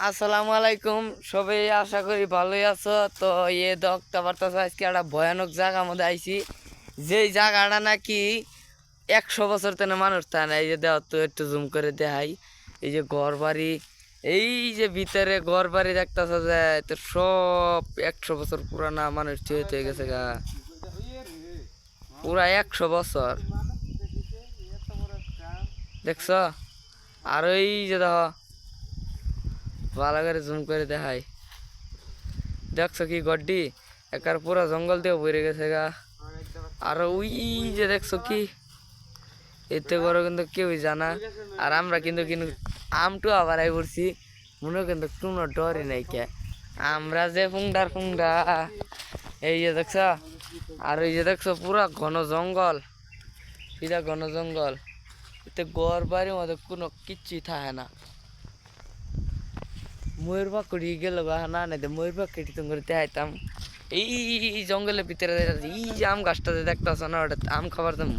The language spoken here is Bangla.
আসসালামু আলাইকুম, সবাই আশা করি ভালোই আছো। তো দেখতে পারতেছো আজকে একটা ভয়ানক জায়গার মধ্যে আইছি। যেই জায়গাটা নাকি 100 বছর তেনে মানুষ থাকে না। এই যে দেওয়া তো একটু জুম করে দেখাই। এই যে ঘর বাড়ি, এই যে ভিতরে ঘর বাড়ি দেখতেছো যে তো সব 100 বছর পুরানা মানুষ হয়ে গেছে গা, পুরা 100 বছর দেখছো। আর ওই যে দেখো, ভালো করে জুম করে দেখাই, দেখছো কি গড্ডি একার পুরা জঙ্গল দিয়ে ভরে গেছে গা। আর ওই যে দেখছো কি, এতে বড় কিন্তু কেউই জানা। আর আমরা কিন্তু কিন্তু আমটু আবার আই পড়ছি, মনে কিন্তু কোনো ডরই নাই কে। আমরা যে ফুংডার ফুংডা, এই যে দেখছো। আর ওই যে দেখছো পুরা ঘন জঙ্গল, সিধা ঘন জঙ্গল। এতে ঘর বাড়ির মধ্যে কোনো কিচ্ছুই থাকে না। ময়ূর পাখি গেল বা না নাই ময়ূর পাখি করে দেখাইতাম। এই জঙ্গলের ভিতরে এই যে আম গাছটাতে দেখতেছ না, ওটা আম খাবার দাম।